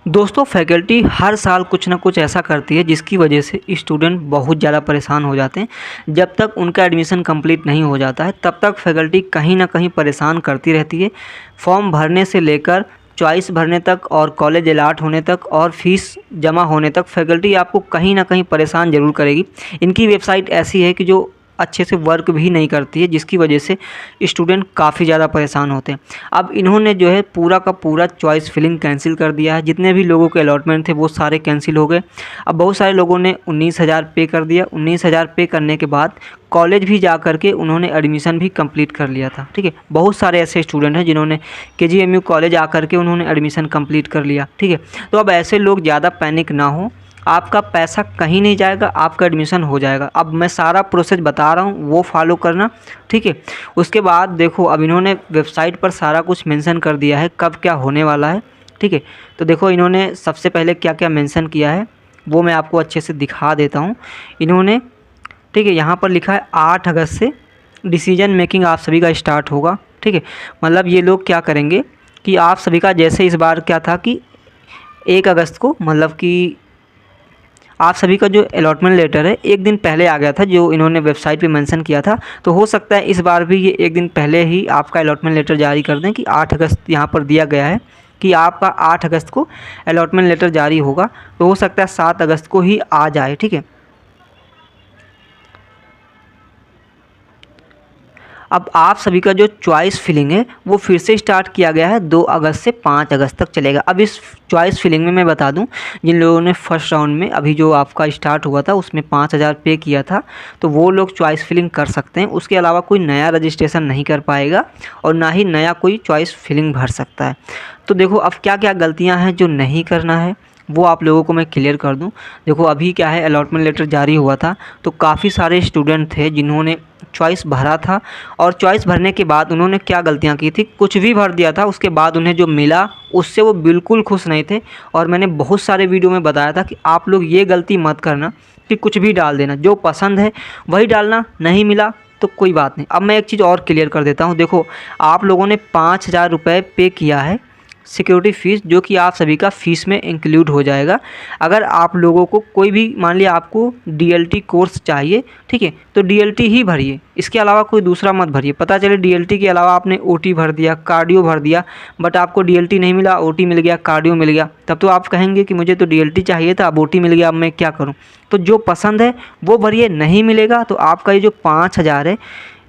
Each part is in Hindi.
दोस्तों फैकल्टी हर साल कुछ ना कुछ ऐसा करती है जिसकी वजह से स्टूडेंट बहुत ज़्यादा परेशान हो जाते हैं। जब तक उनका एडमिशन कंप्लीट नहीं हो जाता है तब तक फैकल्टी कहीं ना कहीं परेशान करती रहती है। फॉर्म भरने से लेकर चॉइस भरने तक और कॉलेज अलॉट होने तक और फीस जमा होने तक फैकल्टी आपको कहीं ना कहीं परेशान ज़रूर करेगी। इनकी वेबसाइट ऐसी है कि जो अच्छे से वर्क भी नहीं करती है, जिसकी वजह से स्टूडेंट काफ़ी ज़्यादा परेशान होते हैं। अब इन्होंने जो है पूरा का पूरा चॉइस फिलिंग कैंसिल कर दिया है। जितने भी लोगों के अलॉटमेंट थे वो सारे कैंसिल हो गए। अब बहुत सारे लोगों ने 19,000 पे कर दिया। 19,000 पे करने के बाद कॉलेज भी जा कर के उन्होंने एडमिशन भी कंप्लीट कर लिया था। ठीक है, बहुत सारे ऐसे स्टूडेंट हैं जिन्होंने KGMU कॉलेज आकर के उन्होंने एडमिशन कंप्लीट कर लिया। ठीक है, तो अब ऐसे लोग ज़्यादा पैनिक ना हो, आपका पैसा कहीं नहीं जाएगा, आपका एडमिशन हो जाएगा। अब मैं सारा प्रोसेस बता रहा हूँ, वो फॉलो करना। ठीक है, उसके बाद देखो अब इन्होंने वेबसाइट पर सारा कुछ मेंशन कर दिया है कब क्या होने वाला है। ठीक है, तो देखो इन्होंने सबसे पहले क्या क्या मेंशन किया है वो मैं आपको अच्छे से दिखा देता हूँ। इन्होंने ठीक है यहाँ पर लिखा है 8 अगस्त से डिसीजन मेकिंग आप सभी का स्टार्ट होगा। ठीक है, मतलब ये लोग क्या करेंगे कि आप सभी का जैसे इस बार क्या था कि 1 अगस्त को, मतलब कि आप सभी का जो अलॉटमेंट लेटर है एक दिन पहले आ गया था, जो इन्होंने वेबसाइट पे मेंशन किया था। तो हो सकता है इस बार भी ये एक दिन पहले ही आपका अलॉटमेंट लेटर जारी कर दें कि 8 अगस्त यहाँ पर दिया गया है कि आपका 8 अगस्त को अलॉटमेंट लेटर जारी होगा। तो हो सकता है 7 अगस्त को ही आ जाए। ठीक है, अब आप सभी का जो चॉइस फिलिंग है वो फिर से स्टार्ट किया गया है। 2 अगस्त से 5 अगस्त तक चलेगा। अब इस चॉइस फिलिंग में मैं बता दूं, जिन लोगों ने फर्स्ट राउंड में अभी जो आपका स्टार्ट हुआ था उसमें 5,000 पे किया था तो वो लोग चॉइस फिलिंग कर सकते हैं। उसके अलावा कोई नया रजिस्ट्रेशन नहीं कर पाएगा और ना ही नया कोई चॉइस फिलिंग भर सकता है। तो देखो अब क्या क्या गलतियाँ हैं जो नहीं करना है वो आप लोगों को मैं क्लियर कर दूं। देखो अभी क्या है, अलॉटमेंट लेटर जारी हुआ था तो काफ़ी सारे स्टूडेंट थे जिन्होंने चॉइस भरा था और चॉइस भरने के बाद उन्होंने क्या गलतियां की थी, कुछ भी भर दिया था, उसके बाद उन्हें जो मिला उससे वो बिल्कुल खुश नहीं थे। और मैंने बहुत सारे वीडियो में बताया था कि आप लोग ये गलती मत करना कि कुछ भी डाल देना, जो पसंद है वही डालना, नहीं मिला तो कोई बात नहीं। अब मैं एक चीज़ और क्लियर कर देता हूँ। देखो आप लोगों ने 5,000 रुपये पे किया है सिक्योरिटी फ़ीस, जो कि आप सभी का फ़ीस में इंक्लूड हो जाएगा। अगर आप लोगों को कोई भी, मान लिया आपको DLT कोर्स चाहिए, ठीक है, तो DLT ही भरिए, इसके अलावा कोई दूसरा मत भरिए। पता चले DLT के अलावा आपने OT भर दिया, कार्डियो भर दिया, बट आपको DLT नहीं मिला, OT मिल गया, कार्डियो मिल गया, तब तो आप कहेंगे कि मुझे तो DLT चाहिए था, अब OT मिल गया, अब मैं क्या करूँ। तो जो पसंद है वो भरिए, नहीं मिलेगा तो आपका ये जो 5,000 है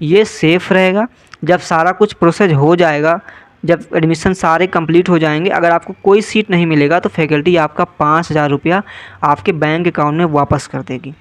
ये सेफ़ रहेगा। जब सारा कुछ प्रोसेस हो जाएगा, जब एडमिशन सारे कंप्लीट हो जाएंगे, अगर आपको कोई सीट नहीं मिलेगा तो फैकल्टी आपका 5,000 रुपया आपके बैंक अकाउंट में वापस कर देगी।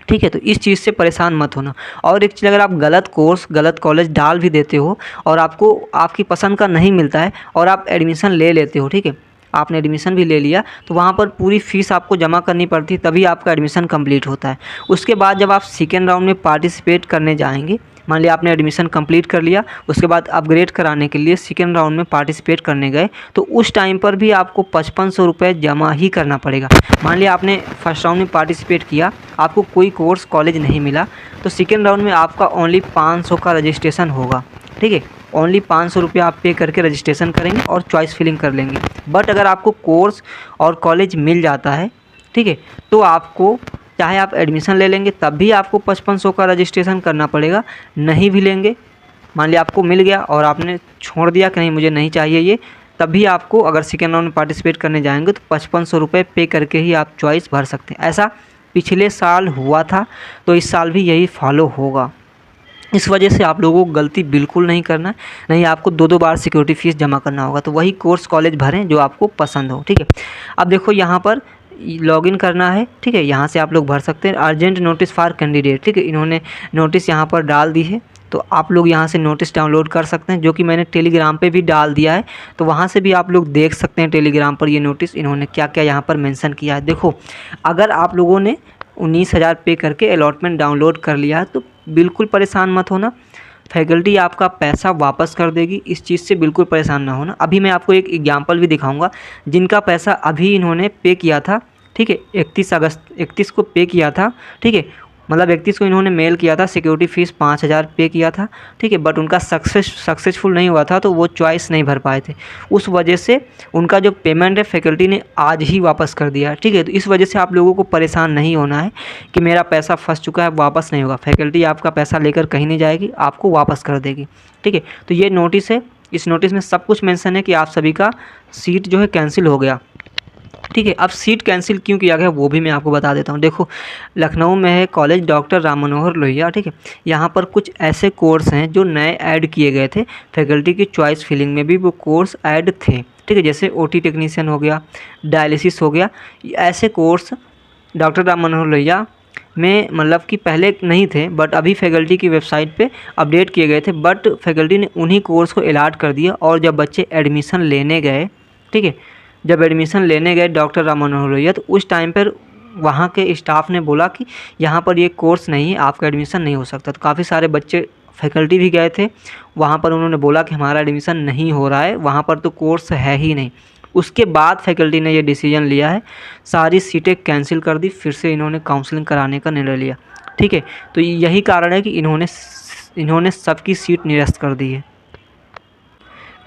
ठीक है, तो इस चीज़ से परेशान मत होना। और एक चीज़, अगर आप गलत कोर्स गलत कॉलेज डाल भी देते हो और आपको आपकी पसंद का नहीं मिलता है और आप एडमिशन ले लेते हो, ठीक है, आपने एडमिशन भी ले लिया तो वहाँ पर पूरी फ़ीस आपको जमा करनी पड़ती है, तभी आपका एडमिशन कंप्लीट होता है। उसके बाद जब आप सेकेंड राउंड में पार्टिसिपेट करने जाएंगे, मान लिया आपने एडमिशन कंप्लीट कर लिया, उसके बाद अपग्रेड कराने के लिए सेकेंड राउंड में पार्टिसिपेट करने गए तो उस टाइम पर भी आपको 5500 रुपये जमा ही करना पड़ेगा। मान लिया आपने फर्स्ट राउंड में पार्टिसिपेट किया, आपको कोई कोर्स कॉलेज नहीं मिला, तो सेकेंड राउंड में आपका ओनली 500 का रजिस्ट्रेशन होगा। ठीक है, ओनली 500 रुपया आप पे करके रजिस्ट्रेशन करेंगे और चॉइस फिलिंग कर लेंगे। बट अगर आपको कोर्स और कॉलेज मिल जाता है, ठीक है, तो आपको चाहे आप एडमिशन ले लेंगे तब भी आपको 5500 का रजिस्ट्रेशन करना पड़ेगा। नहीं भी लेंगे, मान लिया आपको मिल गया और आपने छोड़ दिया कि नहीं मुझे नहीं चाहिए ये, तब भी आपको अगर सेकेंड राउंड में पार्टिसिपेट करने जाएंगे तो 5500 रुपये पे करके ही आप चॉइस भर सकते हैं। ऐसा पिछले साल हुआ था तो इस साल भी यही फॉलो होगा। इस वजह से आप लोगों को गलती बिल्कुल नहीं करना है, नहीं आपको 2-2 बार सिक्योरिटी फ़ीस जमा करना होगा। तो वही कोर्स कॉलेज भरें जो आपको पसंद हो। ठीक है, अब देखो यहाँ पर लॉगिन करना है, ठीक है, यहाँ से आप लोग भर सकते हैं। अर्जेंट नोटिस फॉर कैंडिडेट, ठीक है, इन्होंने नोटिस यहाँ पर डाल दी है तो आप लोग यहाँ से नोटिस डाउनलोड कर सकते हैं, जो कि मैंने टेलीग्राम पे भी डाल दिया है। तो वहाँ से भी आप लोग देख सकते हैं टेलीग्राम पर ये नोटिस इन्होंने क्या क्या यहाँ पर मेंशन किया है। देखो अगर आप लोगों ने 19,000 पे करके अलॉटमेंट डाउनलोड कर लिया है तो बिल्कुल परेशान मत होना, फैकल्टी आपका पैसा वापस कर देगी, इस चीज़ से बिल्कुल परेशान ना होना। अभी मैं आपको एक एग्जांपल भी दिखाऊंगा जिनका पैसा अभी इन्होंने पे किया था, ठीक है, 31 को पे किया था, ठीक है, मतलब 31 को इन्होंने मेल किया था, सिक्योरिटी फ़ीस 5,000 पे किया था, ठीक है, बट उनका सक्सेसफुल नहीं हुआ था, तो वो चॉइस नहीं भर पाए थे। उस वजह से उनका जो पेमेंट है फैकल्टी ने आज ही वापस कर दिया, ठीक है। तो इस वजह से आप लोगों को परेशान नहीं होना है कि मेरा पैसा फंस चुका है, वापस नहीं होगा। फैकल्टी आपका पैसा लेकर कहीं नहीं जाएगी, आपको वापस कर देगी, ठीक है। तो ये नोटिस है, इस नोटिस में सब कुछ मेंशन है कि आप सभी का सीट जो है कैंसिल हो गया, ठीक है। अब सीट कैंसिल क्यों किया गया वो भी मैं आपको बता देता हूँ। देखो, लखनऊ में है कॉलेज डॉक्टर राम मनोहर लोहिया, ठीक है। यहाँ पर कुछ ऐसे कोर्स हैं जो नए ऐड किए गए थे, फैकल्टी की चॉइस फिलिंग में भी वो कोर्स ऐड थे, ठीक है। जैसे ओटी टेक्नीशियन हो गया, डायलिसिस हो गया, ऐसे कोर्स डॉक्टर राम मनोहर लोहिया में मतलब कि पहले नहीं थे, बट अभी फैकल्टी की वेबसाइट पे अपडेट किए गए थे, बट फैकल्टी ने उन्हीं कोर्स को अलॉट कर दिया। और जब बच्चे एडमिशन लेने गए, ठीक है, जब एडमिशन लेने गए डॉक्टर राम मनोहर लोहिया, तो उस टाइम पर वहाँ के स्टाफ ने बोला कि यहाँ पर ये कोर्स नहीं है, आपका एडमिशन नहीं हो सकता। तो काफ़ी सारे बच्चे, फैकल्टी भी गए थे वहाँ पर, उन्होंने बोला कि हमारा एडमिशन नहीं हो रहा है, वहाँ पर तो कोर्स है ही नहीं। उसके बाद फैकल्टी ने ये डिसीजन लिया है, सारी सीटें कैंसिल कर दी, फिर से इन्होंने काउंसलिंग कराने का निर्णय लिया, ठीक है। तो यही कारण है कि इन्होंने सबकी सीट निरस्त कर दी है।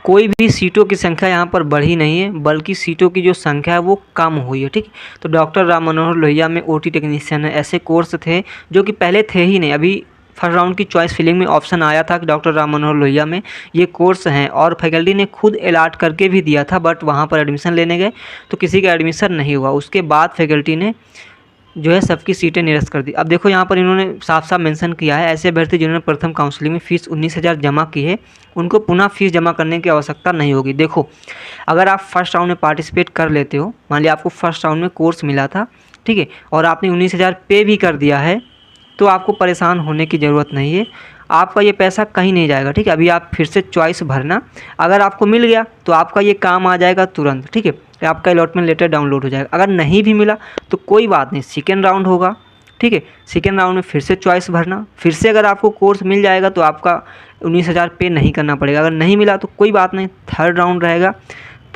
कोई भी सीटों की संख्या यहाँ पर बढ़ी नहीं है, बल्कि सीटों की जो संख्या है वो कम हुई है, ठीक। तो डॉक्टर राम मनोहर लोहिया में ओटी टेक्नीशियन है, ऐसे कोर्स थे जो कि पहले थे ही नहीं। अभी फर्स्ट राउंड की चॉइस फिलिंग में ऑप्शन आया था कि डॉक्टर राम मनोहर लोहिया में ये कोर्स हैं, और फैकल्टी ने खुद अलॉट करके भी दिया था, बट वहाँ पर एडमिशन लेने गए तो किसी का एडमिशन नहीं हुआ। उसके बाद फैकल्टी ने जो है सबकी सीटें निरस्त कर दी। अब देखो, यहाँ पर इन्होंने साफ साफ मेंशन किया है, ऐसे अभ्यर्थी जिन्होंने प्रथम काउंसलिंग में फ़ीस 19,000 जमा की है, उनको पुनः फ़ीस जमा करने की आवश्यकता नहीं होगी। देखो, अगर आप फर्स्ट राउंड में पार्टिसिपेट कर लेते हो, मान लिया आपको फर्स्ट राउंड में कोर्स मिला था, ठीक है, और आपने 19,000 पे भी कर दिया है, तो आपको परेशान होने की ज़रूरत नहीं है, आपका ये पैसा कहीं नहीं जाएगा, ठीक है। अभी आप फिर से चॉइस भरना, अगर आपको मिल गया तो आपका ये काम आ जाएगा तुरंत, ठीक है, आपका अलॉटमेंट लेटर डाउनलोड हो जाएगा। अगर नहीं भी मिला तो कोई बात नहीं, सेकेंड राउंड होगा, ठीक है। सेकेंड राउंड में फिर से चॉइस भरना, फिर से अगर आपको कोर्स मिल जाएगा तो आपका 19,000 पे नहीं करना पड़ेगा। अगर नहीं मिला तो कोई बात नहीं, थर्ड राउंड रहेगा,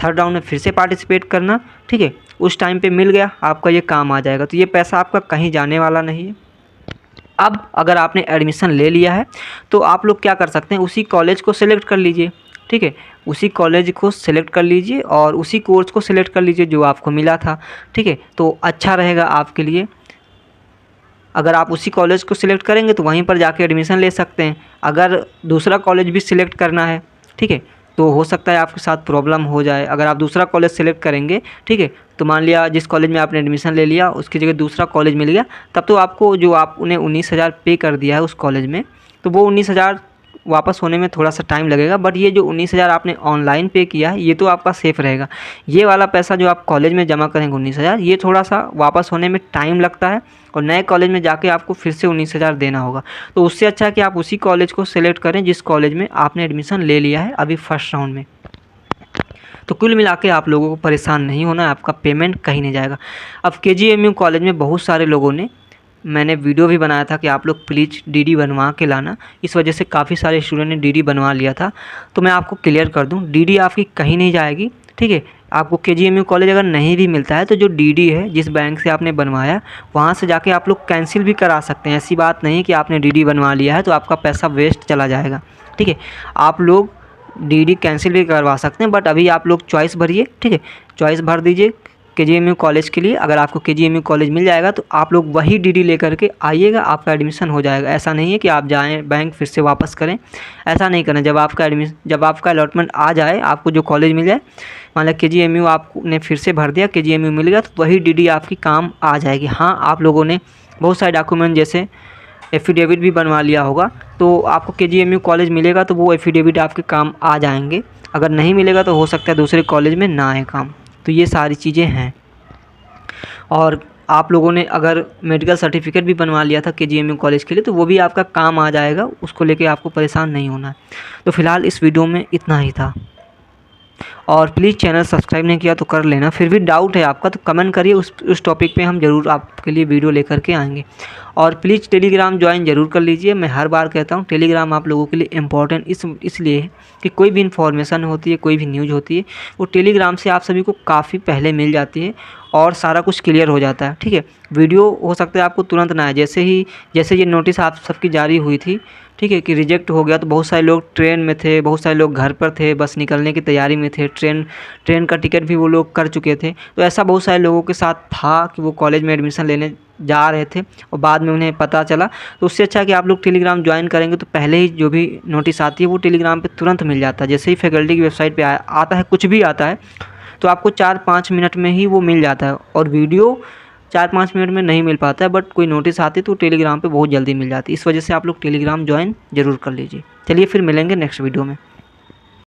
थर्ड राउंड में फिर से पार्टिसिपेट करना, ठीक है। उस टाइम पे मिल गया, आपका ये काम आ जाएगा, तो ये पैसा आपका कहीं जाने वाला नहीं है। अब अगर आपने एडमिशन ले लिया है तो आप लोग क्या कर सकते हैं, उसी कॉलेज को सिलेक्ट कर लीजिए, ठीक है। उसी कॉलेज को सिलेक्ट कर लीजिए और उसी कोर्स को सिलेक्ट कर लीजिए जो आपको मिला था, ठीक है। तो अच्छा रहेगा आपके लिए। अगर आप उसी कॉलेज को सिलेक्ट करेंगे तो वहीं पर जाके एडमिशन ले सकते हैं। अगर दूसरा कॉलेज भी सिलेक्ट करना है, ठीक है, तो हो सकता है आपके साथ प्रॉब्लम हो जाए। अगर आप दूसरा कॉलेज सेलेक्ट करेंगे, ठीक है, तो मान लिया जिस कॉलेज में आपने एडमिशन ले लिया उसकी जगह दूसरा कॉलेज मिल गया, तब तो आपको जो आपने 19,000 पे कर दिया है उस कॉलेज में, तो वो 19,000 वापस होने में थोड़ा सा टाइम लगेगा। बट ये जो 19,000 आपने ऑनलाइन पे किया है ये तो आपका सेफ़ रहेगा। ये वाला पैसा जो आप कॉलेज में जमा करेंगे 19,000, ये थोड़ा सा वापस होने में टाइम लगता है और नए कॉलेज में जाके आपको फिर से 19,000 देना होगा। तो उससे अच्छा है कि आप उसी कॉलेज को सेलेक्ट करें जिस कॉलेज में आपने एडमिशन ले लिया है अभी फर्स्ट राउंड में। तो कुल मिला के आप लोगों को परेशान नहीं होना है, आपका पेमेंट कहीं नहीं जाएगा। अब KGMU कॉलेज में बहुत सारे लोगों ने, मैंने वीडियो भी बनाया था कि आप लोग प्लीज़ DD बनवा के लाना, इस वजह से काफ़ी सारे स्टूडेंट ने DD बनवा लिया था। तो मैं आपको क्लियर कर दूं, DD आपकी कहीं नहीं जाएगी, ठीक है। आपको KGMU कॉलेज अगर नहीं भी मिलता है तो जो DD है जिस बैंक से आपने बनवाया वहाँ से जाके आप लोग कैंसिल भी करा सकते हैं। ऐसी बात नहीं कि आपने DD बनवा लिया है तो आपका पैसा वेस्ट चला जाएगा, ठीक है। आप लोग DD कैंसिल भी करवा सकते हैं, बट अभी आप लोग चॉइस भरिए, ठीक है, चॉइस भर दीजिए KGMU कॉलेज के लिए। अगर आपको KGMU कॉलेज मिल जाएगा तो आप लोग वही DD लेकर के आइएगा, आपका एडमिशन हो जाएगा। ऐसा नहीं है कि आप जाएं बैंक फिर से वापस करें, ऐसा नहीं करना। जब आपका अलॉटमेंट आ जाए, आपको जो कॉलेज मिल जाए, मान लिया KGMU आपने फिर से भर दिया, KGMU मिल गया, तो वही DD आपकी काम आ जाएगी। हाँ, आप लोगों ने बहुत सारे डॉक्यूमेंट जैसे एफिडेविट भी बनवा लिया होगा, तो आपको KGMU कॉलेज मिलेगा तो वो एफिडेविट आपके काम आ जाएंगे। अगर नहीं मिलेगा तो हो सकता है दूसरे कॉलेज में ना आए काम। तो ये सारी चीज़ें हैं। और आप लोगों ने अगर मेडिकल सर्टिफिकेट भी बनवा लिया था KGMU कॉलेज के लिए तो वो भी आपका काम आ जाएगा, उसको लेके आपको परेशान नहीं होना है। तो फ़िलहाल इस वीडियो में इतना ही था। और प्लीज़ चैनल सब्सक्राइब नहीं किया तो कर लेना। फिर भी डाउट है आपका तो कमेंट करिए, उस टॉपिक पे हम ज़रूर आपके लिए वीडियो लेकर के आएंगे। और प्लीज़ टेलीग्राम ज्वाइन ज़रूर कर लीजिए। मैं हर बार कहता हूँ टेलीग्राम आप लोगों के लिए इम्पॉर्टेंट इसलिए है कि कोई भी इन्फॉर्मेशन होती है, कोई भी न्यूज़ होती है, वो टेलीग्राम से आप सभी को काफ़ी पहले मिल जाती है और सारा कुछ क्लियर हो जाता है। ठीक है, वीडियो हो सकता है आपको तुरंत ना आए, जैसे ये नोटिस आप सबकी जारी हुई थी, ठीक है, कि रिजेक्ट हो गया, तो बहुत सारे लोग ट्रेन में थे, बहुत सारे लोग घर पर थे, बस निकलने की तैयारी में थे, ट्रेन का टिकट भी वो लोग कर चुके थे। तो ऐसा बहुत सारे लोगों के साथ था कि वो कॉलेज में एडमिशन लेने जा रहे थे और बाद में उन्हें पता चला। तो उससे अच्छा कि आप लोग टेलीग्राम ज्वाइन करेंगे तो पहले ही जो भी नोटिस आती है वो टेलीग्राम पे तुरंत मिल जाता है। जैसे ही फैकल्टी की वेबसाइट पे आता है, कुछ भी आता है, तो आपको 4-5 मिनट में ही वो मिल जाता है। और वीडियो 4-5 मिनट में नहीं मिल पाता है, बट कोई नोटिस आती है तो टेलीग्राम पे बहुत जल्दी मिल जाती है। इस वजह से आप लोग टेलीग्राम ज्वाइन ज़रूर कर लीजिए। चलिए फिर मिलेंगे नेक्स्ट वीडियो में।